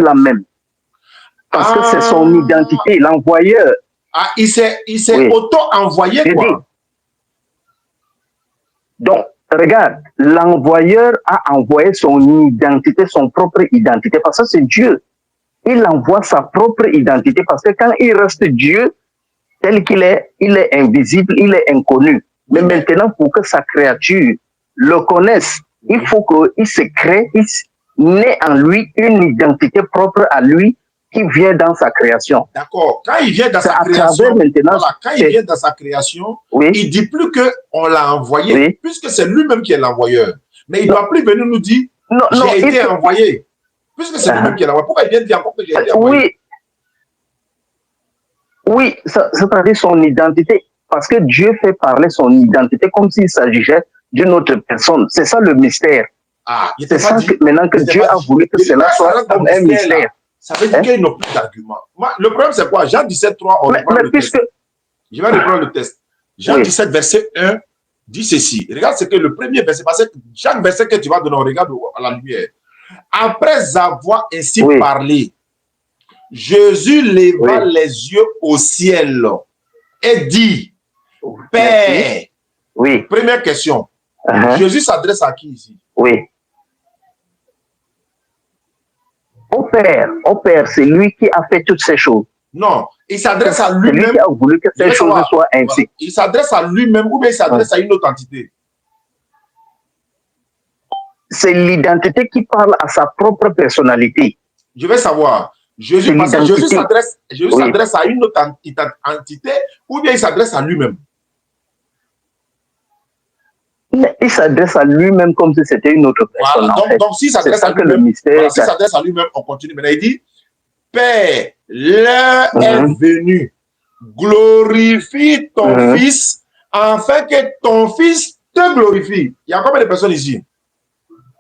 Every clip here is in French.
la même. Parce que c'est son identité, l'envoyeur. Ah, il s'est auto-envoyé, quoi. Donc, regarde, l'envoyeur a envoyé son identité, son propre identité, parce que c'est Dieu. Il envoie sa propre identité, parce que quand il reste Dieu, tel qu'il est, il est invisible, il est inconnu. Mais maintenant, pour que sa créature le connaisse, il faut qu'il se crée, il naît en lui une identité propre à lui qui vient dans sa création. D'accord. Quand il vient dans sa création, quand il vient dans sa création, il dit plus qu'on l'a envoyé, puisque c'est lui-même qui est l'envoyeur. Mais il ne doit plus venir nous dire j'ai été envoyé, puisque c'est lui-même qui est l'envoyé. Pourquoi il vient dire encore que j'ai été envoyé? Oui, c'est-à-dire son identité, parce que Dieu fait parler son identité comme s'il s'agissait d'une autre personne. C'est ça le mystère. C'est ça maintenant que Dieu a voulu que cela soit comme un mystère. Ça veut dire qu'ils n'ont plus d'argument. Le problème, c'est quoi? Jean 17, 3, on reprend le test. Je vais reprendre le test. Jean 17, verset 1, dit ceci. Regarde ce que le premier verset, parce que chaque verset que tu vas donner, on regarde à la lumière. Après avoir ainsi parlé, Jésus leva les yeux au ciel et dit, Père. Première question. Jésus s'adresse à qui ici? Au Père, c'est lui qui a fait toutes ces choses. Non, il s'adresse à lui-même. C'est lui qui a voulu que ces choses soient ainsi. Voilà. Il s'adresse à lui-même ou bien il s'adresse à une autre entité? C'est l'identité qui parle à sa propre personnalité. Je vais savoir. Jésus s'adresse à une autre entité ou bien il s'adresse à lui-même? Il s'adresse à lui-même comme si c'était une autre personne. Voilà. Donc s'il s'adresse à lui-même, on continue. Maintenant, il dit, Père, l'heure est venue. Glorifie ton Fils, afin que ton Fils te glorifie. Il y a combien de personnes ici?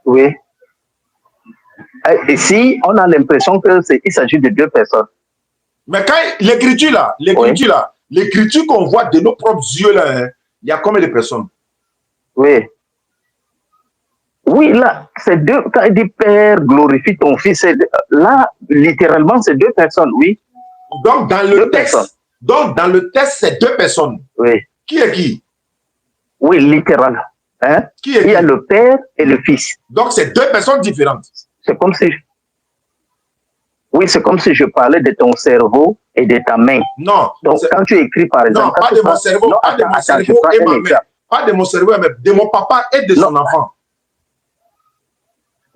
Oui. Ici, on a l'impression qu'il s'agit de deux personnes. Mais quand l'écriture qu'on voit de nos propres yeux là, il y a combien de personnes? Oui, là, c'est deux. Quand il dit Père, glorifie ton Fils, là, littéralement, c'est deux personnes, oui. Donc, dans le texte, c'est deux personnes. Qui est qui? Oui, littéralement. Il y a le Père et le Fils. Donc, c'est deux personnes différentes. C'est comme si... Oui, c'est comme si je parlais de ton cerveau et de ta main. Non. Donc, quand tu écris, par exemple... Non, pas de mon cerveau, pas de mon cerveau et ma main. Pas de mon cerveau, mais de mon papa et de son enfant.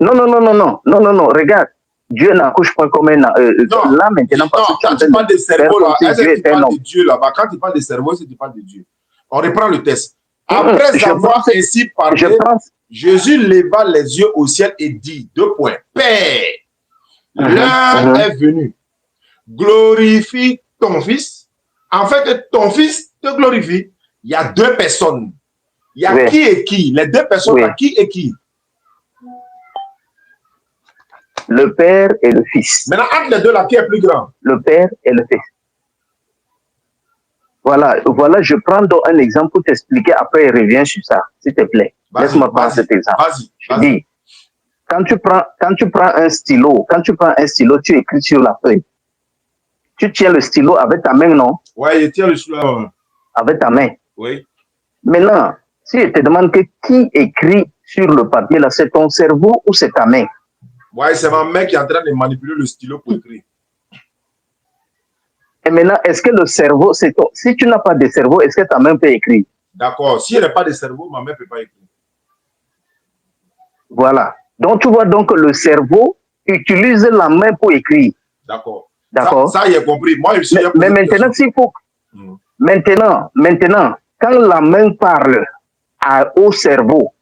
Non. Regarde, Dieu n'accouche pas comme un... là, maintenant, parce que quand tu parles de cerveau, là, est-ce que tu parles de Dieu là-bas? Quand tu parles de cerveau, est-ce que tu parles de Dieu? On reprend le test. Après avoir ainsi parlé, Jésus leva les yeux au ciel et dit, Père, l'heure est venue. Glorifie ton Fils, afin que ton Fils te glorifie. Il y a deux personnes. Il y a qui et qui? Les deux personnes, qui et qui? Le Père et le Fils. Maintenant, entre les deux, là, qui est plus grand? Le Père et le Fils. Voilà, je prends donc un exemple pour t'expliquer, après reviens sur ça, s'il te plaît. Laisse-moi prendre cet exemple. Je dis, quand tu prends un stylo, tu écris sur la feuille. Tu tiens le stylo avec ta main, non? Oui, je tiens le stylo. Avec ta main. Oui. Maintenant, si je te demande que qui écrit sur le papier, là, c'est ton cerveau ou c'est ta main? Oui, c'est ma main qui est en train de manipuler le stylo pour écrire. Et maintenant, est-ce que le cerveau, c'est toi? Si tu n'as pas de cerveau, est-ce que ta main peut écrire? D'accord. Si elle n'a pas de cerveau, ma main ne peut pas écrire. Voilà. Donc, tu vois donc que le cerveau utilise la main pour écrire. D'accord. D'accord. Ça, j'ai compris. Moi, je suis mais maintenant, s'il faut... Maintenant, quand la main parle au cerveau,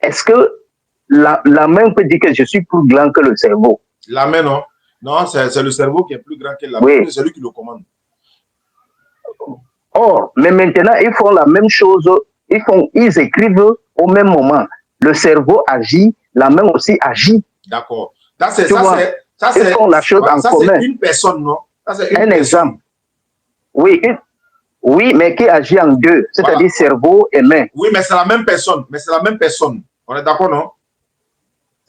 est-ce que la main peut dire que je suis plus grand que le cerveau? La main, non. Non, c'est le cerveau qui est plus grand que la main. C'est celui qui le commande. Or, mais maintenant, ils font la même chose. Ils écrivent au même moment. Le cerveau agit, la main aussi agit. D'accord. Ça, c'est une personne, non? Un exemple. Oui, mais qui agit en deux, c'est-à-dire cerveau et main. Oui, mais c'est la même personne. On est d'accord, non?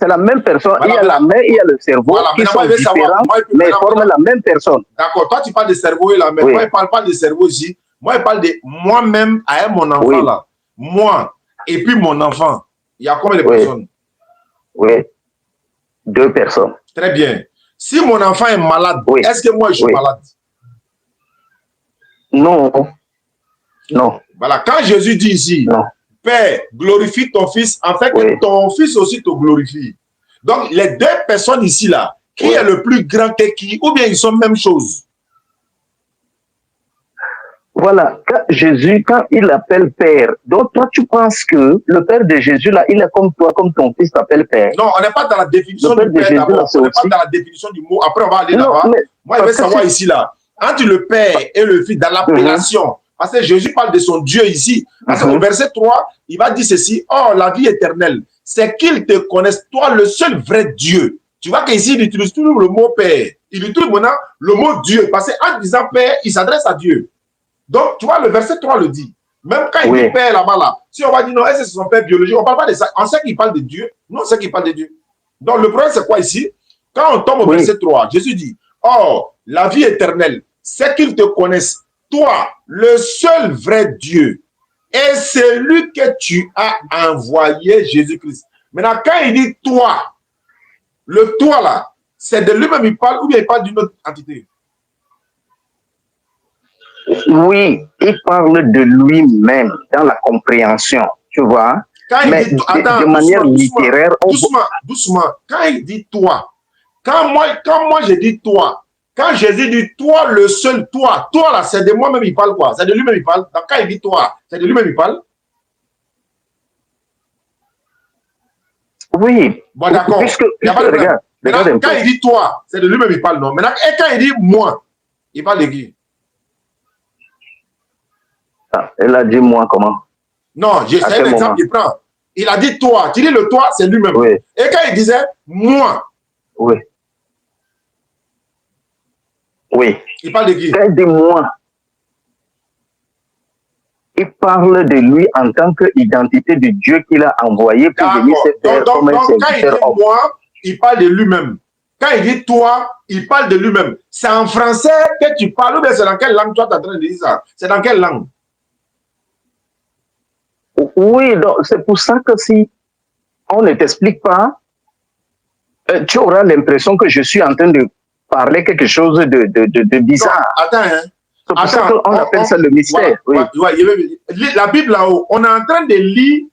C'est la même personne. Voilà, il y a la main, il y a le cerveau voilà, qui sont moi, je veux savoir, différents, moi, mais maintenant, forment la même personne. D'accord, toi tu parles de cerveau et la main. Oui. Moi je parle pas de cerveau ici. Moi je parle de moi-même avec mon enfant Oui. là. Moi et puis mon enfant. Il y a combien de Oui. personnes? Oui. 2 personnes. Très bien. Si mon enfant est malade, Oui. est-ce que moi je suis Oui. malade? Non. Non. Voilà, quand Jésus dit ici, non. Père, glorifie ton fils, en fait Oui. que ton fils aussi te glorifie. Donc les 2 personnes ici là, qui Oui. est le plus grand que qui, ou bien ils sont même chose? Voilà, quand Jésus, quand il appelle Père, donc toi tu penses que le Père de Jésus là, il est comme toi, comme ton fils t'appelle Père. Non, on n'est pas dans la définition Le du Père de Père Jésus là, d'abord. c'est On n'est pas aussi. dans la définition du mot. Après, on va aller Non, là-bas. mais Moi, je veux parce que savoir ici, là, entre le Père et le Fils, dans l'appellation, parce que Jésus parle de son Dieu ici. Parce qu'au verset 3, il va dire ceci: oh, la vie éternelle, c'est qu'ils te connaissent, toi, le seul vrai Dieu. Tu vois qu'ici, il utilise toujours le mot Père. Il utilise maintenant le mot Dieu. Parce qu'en disant Père, il s'adresse à Dieu. Donc, tu vois, le verset 3 le dit. Même quand il dit Père là-bas, là, si on va dire non, est-ce que c'est son Père biologique, on ne parle pas de ça. On sait qu'il parle de Dieu. Non, on sait qu'il parle de Dieu. Donc, le problème, c'est quoi ici? Quand on tombe au verset 3, Jésus dit: oh, la vie éternelle, c'est qu'ils te connaissent, toi, le seul vrai Dieu, et celui que tu as envoyé, Jésus-Christ. Maintenant, quand il dit toi, le toi là, c'est de lui-même il parle ou bien il parle d'une autre entité? Oui, il parle de lui-même dans la compréhension, tu vois. Quand il mais dit, attends, de manière littéraire, doucement. Quand il dit toi, quand moi je dis toi, quand Jésus dit toi, le seul toi là, c'est de moi-même il parle quoi? C'est de lui-même il parle. Donc, quand il dit toi, c'est de lui-même il parle. Oui. Bon, d'accord. Il n'y a pas de problème. Maintenant, quand il dit toi, c'est de lui-même il parle, non? Maintenant, et quand il dit moi, il parle de qui? Ah, elle a dit moi comment? Non, c'est un exemple qu'il prend. Il a dit toi. Tu dis le toi, c'est lui-même. Oui. Et quand il disait moi. Oui. Oui. Il parle de qui? Quand il dit moi, il parle de lui en tant qu'identité de Dieu qu'il a envoyé pour venir se faire comme un serviteur. Quand il dit moi, il parle de lui-même. Quand il dit toi, il parle de lui-même. C'est en français que tu parles ou bien c'est dans quelle langue toi tu es en train de dire ça? C'est dans quelle langue? Oui, c'est pour ça que si on ne t'explique pas, tu auras l'impression que je suis en train de parler quelque chose de bizarre. Non, attends, hein. C'est pour ça qu'on appelle ça le mystère. La Bible là-haut, on est en train de lire,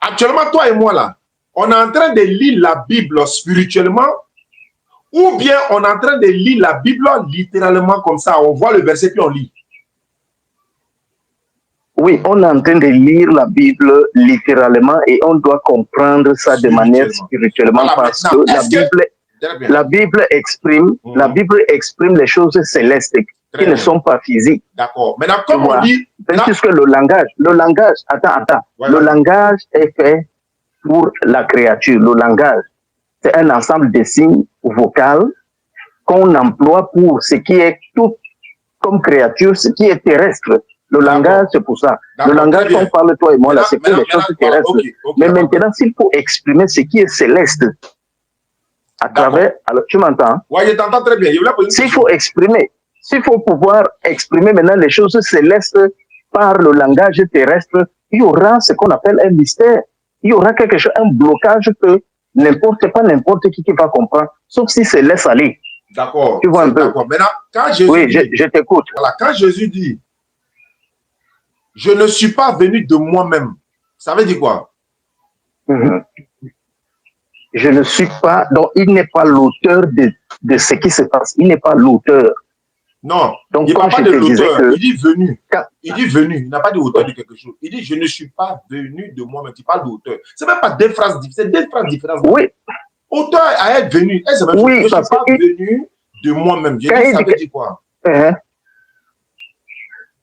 actuellement toi et moi là, on est en train de lire la Bible spirituellement, ou bien on est en train de lire la Bible littéralement comme ça, on voit le verset puis on lit. Oui, on est en train de lire la Bible littéralement et on doit comprendre ça de manière spirituellement parce que la Bible exprime les choses célestes qui ne sont pas physiques. D'accord. Maintenant, comme on dit... Puisque le langage, le langage est fait pour la créature. Le langage, c'est un ensemble de signes vocaux qu'on emploie pour ce qui est tout comme créature, ce qui est terrestre. Le langage, c'est pour ça. Le langage qu'on parle, toi et moi, là, c'est pour les choses terrestres. Mais maintenant, s'il faut exprimer ce qui est céleste, à travers... Alors, tu m'entends? Oui, je t'entends très bien. S'il faut pouvoir exprimer maintenant les choses célestes par le langage terrestre, il y aura ce qu'on appelle un mystère. Il y aura quelque chose, un blocage que n'importe qui va comprendre, sauf si c'est laisse aller. D'accord. Tu vois un peu? Maintenant, quand Jésus je t'écoute. Voilà, quand Jésus dit je ne suis pas venu de moi-même, ça veut dire quoi? Je ne suis pas, donc il n'est pas l'auteur de ce qui se passe. Il n'est pas l'auteur. Non, donc, il ne parle pas de l'auteur, il dit venu. Il dit venu, il n'a pas dit auteur de quelque chose. Il dit je ne suis pas venu de moi-même, il parle d'auteur. Ce n'est même pas deux phrases différentes, c'est deux phrases différentes. Oui. Auteur à être venu, je ne suis pas venu de moi-même. Ça veut dire quoi?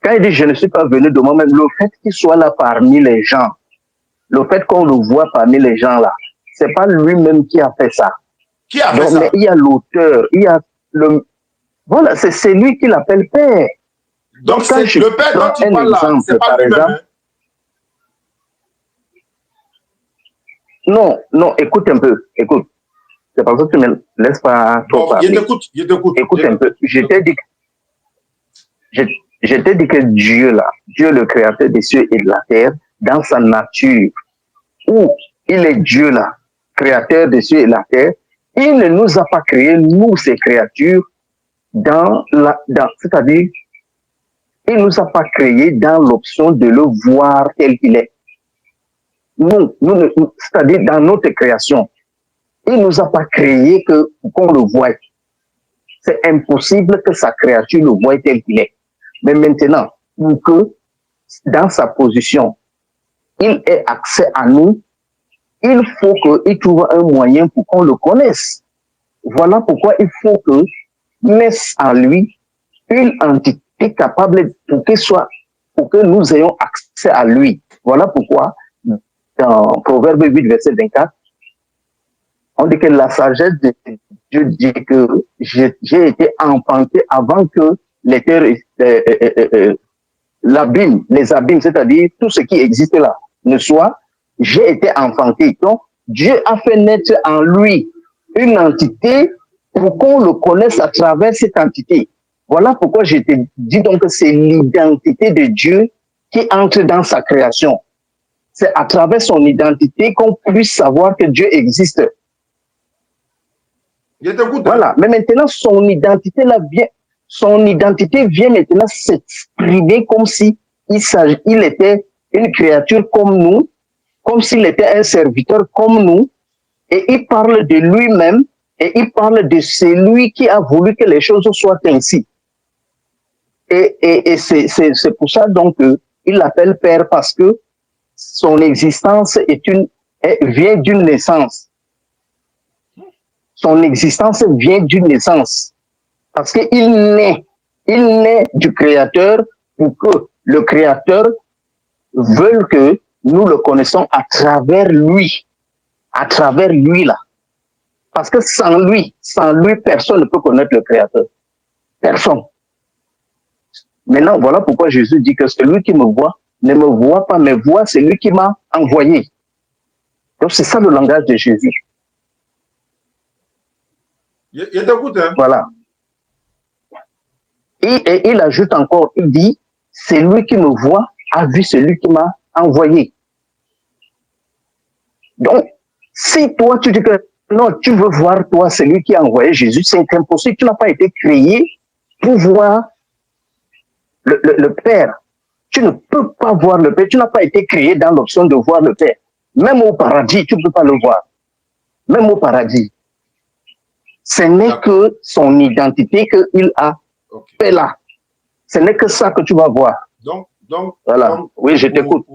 Quand il dit je ne suis pas venu de moi-même, le fait qu'il soit là parmi les gens, le fait qu'on le voit parmi les gens là, c'est pas lui-même qui a fait ça. Qui a fait ça? Mais il y a l'auteur, il y a le... Voilà, c'est lui qui l'appelle Père. Donc c'est le Père dont tu parles là, c'est pas lui-même. Non, non, écoute un peu, écoute. C'est parce que tu ne me laisses pas trop Bon, je parler. t'écoute, je t'écoute. Écoute un peu. Je, je t'ai dit que Dieu, là, Dieu le créateur des cieux et de la terre, dans sa nature, où il est Dieu, là, créateur des cieux et de la terre, il ne nous a pas créés, nous, ces créatures, c'est-à-dire, il ne nous a pas créés dans l'option de le voir tel qu'il est. C'est-à-dire dans notre création. Il ne nous a pas créés qu'on le voie. C'est impossible que sa créature le voie tel qu'il est. Mais maintenant, pour que dans sa position, il ait accès à nous, il faut qu'il trouve un moyen pour qu'on le connaisse. Voilà pourquoi il faut que naisse en lui une entité capable pour que nous ayons accès à lui. Voilà pourquoi dans Proverbe 8, verset 24, on dit que la sagesse de Dieu dit que j'ai été enfanté avant que les terres, les abîmes, c'est-à-dire tout ce qui existe là, ne soit, j'ai été enfanté. Donc, Dieu a fait naître en lui une entité pour qu'on le connaisse à travers cette entité. Voilà pourquoi je te dis donc que c'est l'identité de Dieu qui entre dans sa création. C'est à travers son identité qu'on puisse savoir que Dieu existe. Voilà, mais maintenant son identité vient maintenant s'exprimer comme si il était une créature comme nous, comme s'il était un serviteur comme nous, et il parle de lui-même et il parle de celui qui a voulu que les choses soient ainsi. Et c'est pour ça donc il l'appelle Père, parce que son existence vient d'une naissance. Son existence vient d'une naissance. Parce qu'il naît du Créateur pour que le Créateur veuille que nous le connaissons à travers lui. À travers lui, là. Parce que sans lui, personne ne peut connaître le Créateur. Personne. Maintenant, voilà pourquoi Jésus dit que celui qui me voit ne me voit pas, mais voit celui qui m'a envoyé. Donc, c'est ça le langage de Jésus. Je t'écoute, hein? Voilà. Et il ajoute encore, il dit, celui qui me voit a vu celui qui m'a envoyé. Donc, si toi, tu dis que non, tu veux voir toi, celui qui a envoyé Jésus, c'est impossible. Tu n'as pas été créé pour voir le Père. Tu ne peux pas voir le Père. Tu n'as pas été créé dans l'option de voir le Père. Même au paradis, tu ne peux pas le voir. Même au paradis. Ce n'est que son identité qu'il a fait là. Ce n'est que ça que tu vas voir. Donc voilà. Oui, je t'écoute.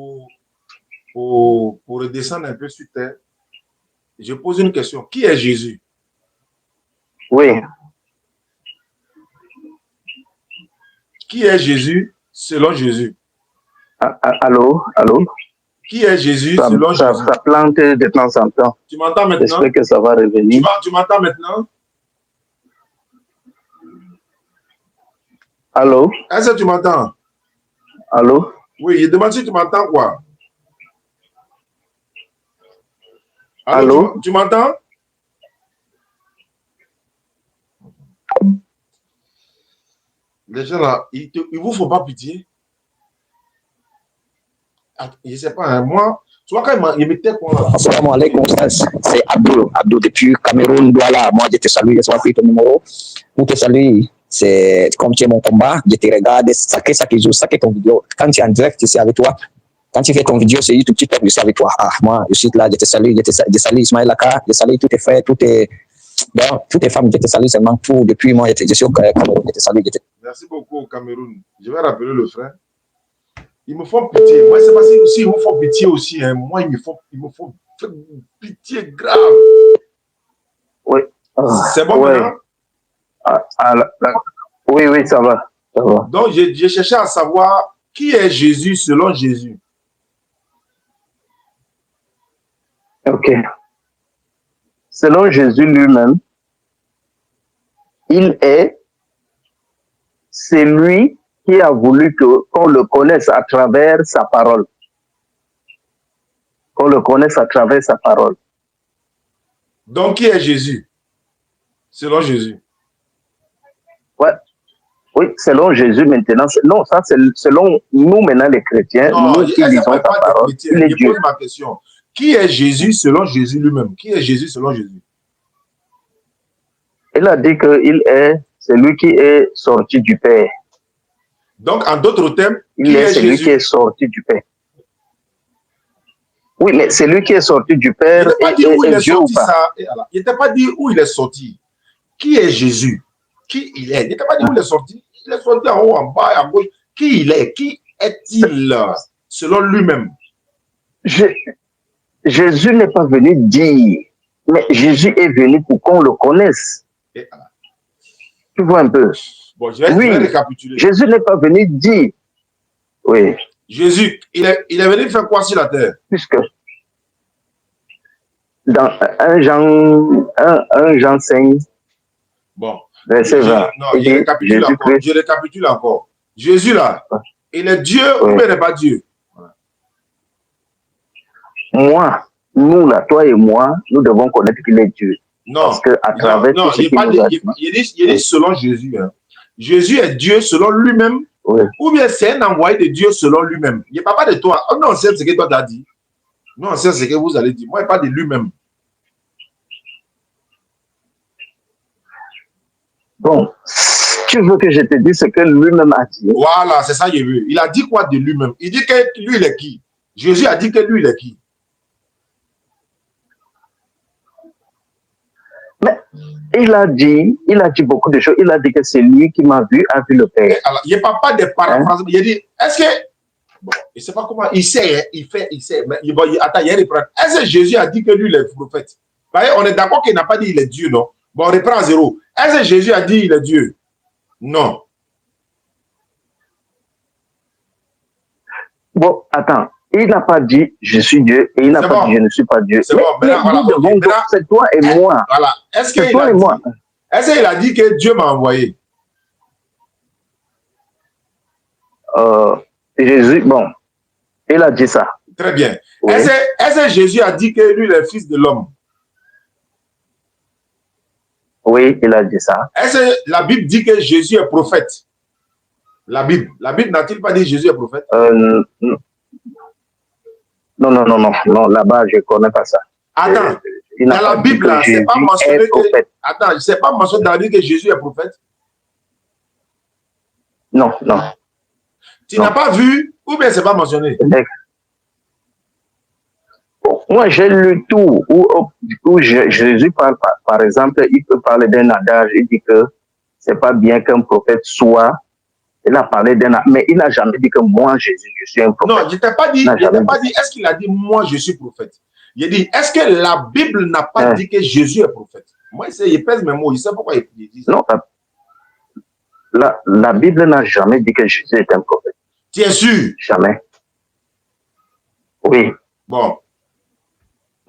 Pour redescendre un peu sur terre, je pose une question. Qui est Jésus? Oui. Qui est Jésus selon Jésus? Allô? Qui est Jésus selon Jésus? Ça plante de temps en temps. Tu m'entends maintenant? J'espère que ça va revenir. Tu m'entends maintenant? Allô? Est-ce que tu m'entends? Allô? Oui, je demande si tu m'entends quoi? Allô? Tu m'entends? Les gens là, ils vous font pas pitié. Je sais pas, hein, moi, tu vois quand il mettait quoi là? Assalamu alaikum, c'est Abdou depuis Cameroun, Douala. Moi, je te salue, je suis pris ton numéro. Pour te saluer, c'est comme tu es mon combat, je te regarde, chaque ton vidéo. Quand tu es en direct, je suis avec toi. Quand tu fais ton vidéo sur YouTube, je suis avec toi. Ah, moi, je suis là, je te salue, je salue Ismaël Aka, je salue tous tes frères, toutes tes femmes, je te salue seulement pour, depuis moi, je suis au Cameroun, je te salue. Merci beaucoup au Cameroun. Je vais rappeler le frère. Ils me font pitié. Moi, c'est parce qu'ils me font pitié aussi. Hein. Moi, ils me font pitié grave. Oui. C'est bon maintenant? Oui, ça va. Donc, j'ai cherché à savoir qui est Jésus selon Jésus. Ok. Selon Jésus lui-même, il est celui qui a voulu qu'on le connaisse à travers sa parole. qu'on le connaisse à travers sa parole. Donc, qui est Jésus? Selon Jésus. Ouais. Oui, selon Jésus maintenant. Non, ça c'est selon nous maintenant les chrétiens. Non, nous qui lisons sa parole. Je pose ma question. Qui est Jésus selon Jésus lui-même? Qui est Jésus selon Jésus? Il a dit qu'il est celui qui est sorti du Père. Donc, en d'autres termes, il est celui qui est sorti du Père. Oui, mais celui qui est sorti du Père il est Dieu ou pas? Il n'était pas dit où il est sorti. Qui est Jésus? Qui il est? Il n'était pas dit où il est sorti. Il est sorti en haut, en bas, à gauche. Qui il est? Qui est-il selon lui-même? Jésus n'est pas venu dire, mais Jésus est venu pour qu'on le connaisse. Tu vois un peu? Bon, je vais récapituler. Jésus n'est pas venu dire. Oui. Jésus, il est venu faire quoi sur la terre? Puisque dans 1 Jean 5, bon, verset 20, non, je récapitule encore. Jésus là, il est Dieu ou il n'est pas Dieu? Moi, nous là, toi et moi, nous devons connaître qu'il est Dieu. Non, parce que à travers non, il dit selon Jésus. Hein. Jésus est Dieu selon lui-même, ou bien c'est un envoyé de Dieu selon lui-même. Il ne parle pas de toi. Oh, non, c'est ce que toi tu as dit. Non, c'est ce que vous allez dire. Moi, il parle de lui-même. Bon, tu veux que je te dise ce que lui-même a dit? Voilà, c'est ça que je veux. Il a dit quoi de lui-même? Il dit que lui, il est qui? Jésus a dit que lui, il est qui? Mais il a dit beaucoup de choses. Il a dit que c'est lui qui m'a vu, a vu le Père. Alors, il n'y a pas de paraphrases. Il a dit, est-ce que... Bon, il ne sait pas comment... Il sait, il sait. Mais attends, il y a une reprendre. Est-ce que Jésus a dit que lui, il est prophète? On est d'accord qu'il n'a pas dit qu'il est Dieu, non? Bon, on reprend à zéro. Est-ce que Jésus a dit qu'il est Dieu? Non. Bon, attends. Il n'a pas dit je suis Dieu et il n'a pas dit je ne suis pas Dieu. C'est bon, voilà. C'est toi et moi. Voilà. Est-ce qu'il a dit que Dieu m'a envoyé? Jésus, bon, il a dit ça. Très bien. Oui. Est-ce que Jésus a dit que lui est le fils de l'homme? Oui, il a dit ça. Est-ce que la Bible dit que Jésus est prophète? La Bible n'a-t-il pas dit que Jésus est prophète? Non, là-bas, je ne connais pas ça. Attends, dans la Bible, c'est pas mentionné que... Attends, c'est pas mentionné dans la Bible que Jésus est prophète? Non. Tu n'as pas vu ou bien c'est pas mentionné? Moi, j'ai lu tout où Jésus parle, par exemple, il peut parler d'un adage, il dit que c'est pas bien qu'un prophète soit. Il a parlé d'un adage, mais il n'a jamais dit que moi, Jésus, je suis un prophète. Non, je ne t'ai pas dit, est-ce qu'il a dit moi, je suis prophète? Il a dit, est-ce que la Bible n'a pas dit que Jésus est prophète? Moi, il pèse mes mots, il sait pourquoi il dit ça. Non, la Bible n'a jamais dit que Jésus est un prophète. Tu es sûr? Jamais. Oui. Bon.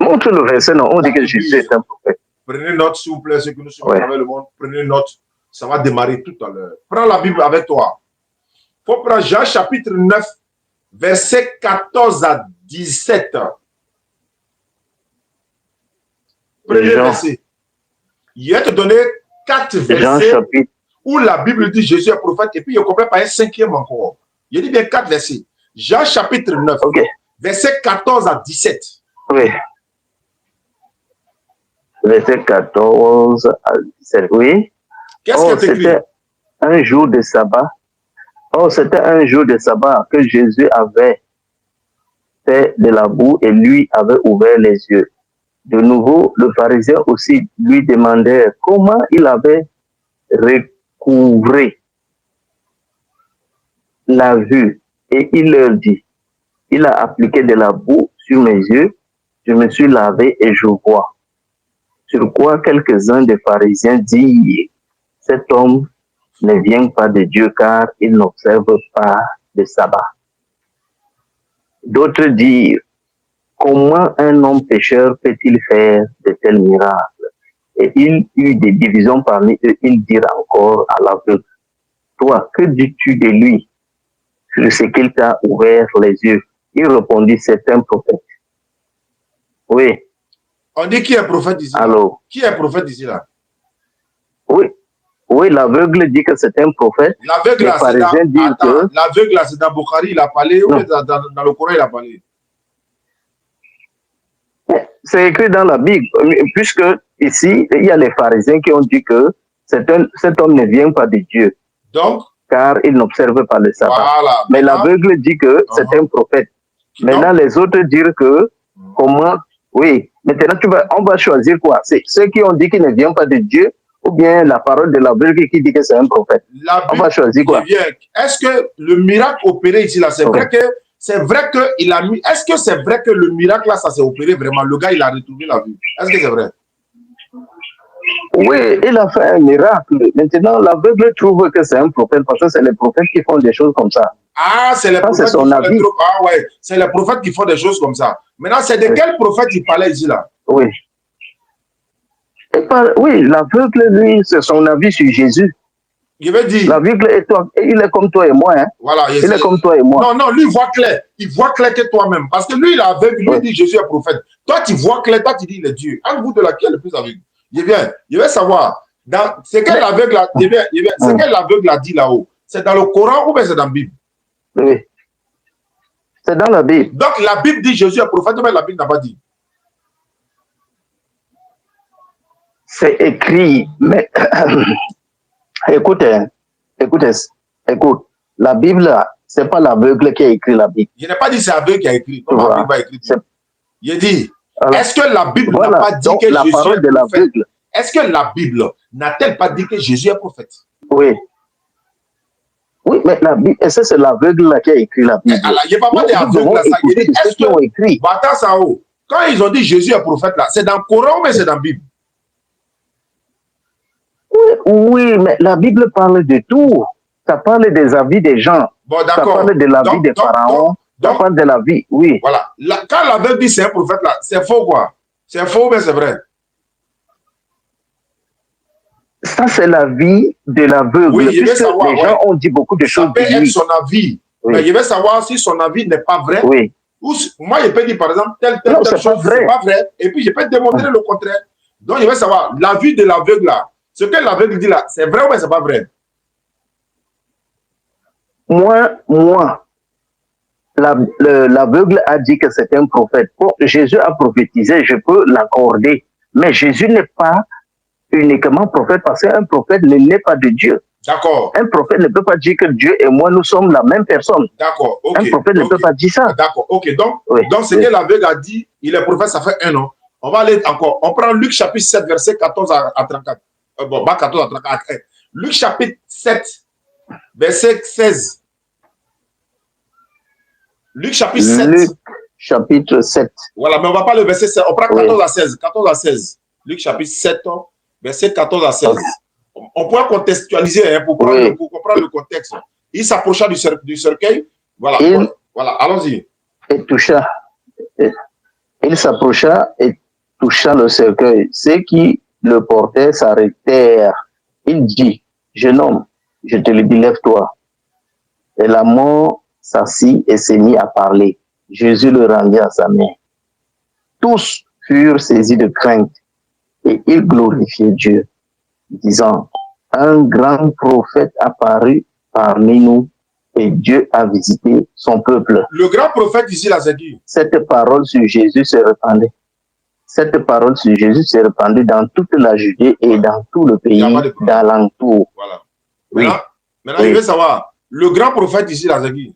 Montre le verset, non, on dit que Jésus est un prophète. Prenez note, s'il vous plaît, ceux qui nous suivent à travers le monde, prenez note. Ça va démarrer tout à l'heure. Prends la Bible avec toi. Il faut prendre Jean chapitre 9, verset 14 à 17. Premier verset. Il va te donner 4 versets où la Bible dit Jésus est prophète et puis il complète par un 5e encore. Il dit bien 4 versets. Jean chapitre 9, verset 14 à 17. Oui. Verset 14 à 17, oui. Qu'est-ce que tu écrit? C'était un jour de sabbat. C'était un jour de sabbat que Jésus avait fait de la boue et lui avait ouvert les yeux. De nouveau, le pharisien aussi lui demandait comment il avait recouvré la vue. Et il leur dit, il a appliqué de la boue sur mes yeux, je me suis lavé et je vois. Sur quoi quelques-uns des pharisiens dirent, cet homme ne vient pas de Dieu car il n'observe pas le sabbat. D'autres dirent, comment un homme pécheur peut-il faire de tels miracles? Et il eut des divisions parmi eux, ils dirent encore à l'aveugle, toi, que dis-tu de lui sur ce qu'il t'a ouvert les yeux? Il répondit, c'est un prophète. Oui. On dit qui est prophète ici? Allô? Qui est prophète ici là? Oui. Oui, l'aveugle dit que c'est un prophète. L'aveugle Les là, pharisiens disent que... l'aveugle là, c'est dans Bukhari, il a parlé, ou dans le Coran, il a parlé? C'est écrit dans la Bible, puisque ici, il y a les pharisiens qui ont dit que cet homme ne vient pas de Dieu. Donc, car il n'observe pas le sabbat. Voilà. Mais l'aveugle dit que c'est un prophète. Maintenant, les autres disent que, comment, oui, maintenant on va choisir quoi? C'est ceux qui ont dit qu'il ne vient pas de Dieu, ou bien la parole de l'aveugle qui dit que c'est un prophète. On va choisir quoi? Est-ce que le miracle opéré ici, là, c'est vrai que il a mis, est-ce que c'est vrai que le miracle là, ça s'est opéré vraiment? Le gars, il a retrouvé la vue. Est-ce que c'est vrai? Oui, il a fait un miracle. Maintenant, l'aveugle trouve que c'est un prophète parce que c'est les prophètes qui font des choses comme ça. Ah, c'est les prophètes qui font des choses. Ah ouais, c'est les prophètes qui font des choses comme ça. Maintenant, c'est de quel prophète il parlait ici là? Oui. Oui, l'aveugle, lui, c'est son avis sur Jésus. Je vais dire. L'aveugle, il est comme toi et moi. Hein? Voilà, il est comme toi et moi. Non, non, lui, il voit clair. Il voit clair que toi-même. Parce que lui, il est aveugle. Lui, il dit Jésus est prophète. Toi, tu vois clair. Toi, tu dis il est Dieu. Entre vous de là, qui est le plus aveugle? Je vais savoir. Ce que l'aveugle a dit là-haut, c'est dans le Coran ou bien c'est dans la Bible? Oui. C'est dans la Bible. Donc, la Bible dit Jésus est prophète, mais la Bible n'a pas dit. C'est écrit, mais écoute, la Bible, c'est pas l'aveugle qui a écrit la Bible. Je n'ai pas dit c'est l'aveugle qui a écrit. Non, la Bible a écrit. Je dis, est-ce que la Bible n'a pas dit que la Jésus parole est de prophète? l'aveugle. Est-ce que la Bible n'a-t-elle pas dit que Jésus est prophète? Oui. Oui, mais la Bible, est-ce que c'est l'aveugle qui a écrit la Bible? Il n'y a pas des aveugles là. Est-ce qu'ils ont écrit? Attends ça haut. Quand ils ont dit Jésus est prophète là, c'est dans le Coran mais c'est dans la Bible? Oui, mais la Bible parle de tout. Ça parle des avis des gens. Bon, ça parle de la vie des pharaons. Ça parle de la vie, oui. Voilà. Quand l'aveugle dit c'est un prophète là, c'est faux quoi? C'est faux mais c'est vrai? Ça, c'est la vie de l'aveugle. Oui, je veux savoir. Les gens ont dit beaucoup de choses. Ça peut être son avis. Oui. Mais je veux savoir si son avis n'est pas vrai. Oui. Ou moi, je peux dire par exemple telle chose, c'est pas vrai. Et puis, je peux démontrer le contraire. Donc, je veux savoir, la vie de l'aveugle là, ce que l'aveugle dit là, c'est vrai ou c'est pas vrai? Moi, l'aveugle a dit que c'est un prophète. Bon, Jésus a prophétisé, je peux l'accorder. Mais Jésus n'est pas uniquement prophète parce qu'un prophète ne naît pas de Dieu. D'accord. Un prophète ne peut pas dire que Dieu et moi, nous sommes la même personne. D'accord. Un prophète ne peut pas dire ça. D'accord. Ok. Donc, ce que l'aveugle a dit, il est prophète, ça fait un an. On va aller encore. On prend Luc chapitre 7, verset 14 à 34. Bon, pas 14 à 34. Luc chapitre 7, verset 16. Luc chapitre 7. Luc chapitre 7. Voilà, mais on ne va pas le verset 7. On prend 14 à 16. 14 à 16. Luc chapitre 7, verset 14 à 16. On pourra contextualiser hein, pour comprendre le contexte. Il s'approcha du cercueil. Voilà, voilà, allons-y. Il s'approcha et toucha le cercueil. Ceux qui le portaient s'arrêtèrent. Il dit, jeune homme, je te le dis, lève-toi. Et la mort s'assit et s'est mis à parler. Jésus le rendit à sa main. Tous furent saisis de crainte et ils glorifiaient Dieu, disant, un grand prophète apparut parmi nous et Dieu a visité son peuple. Le grand prophète ici, là, c'est qui? Cette parole sur Jésus se répandait. Cette parole sur Jésus s'est répandue dans toute la Judée et dans tout le pays d'alentour. Voilà. Maintenant, je veux savoir, le grand prophète ici, là, c'est qui?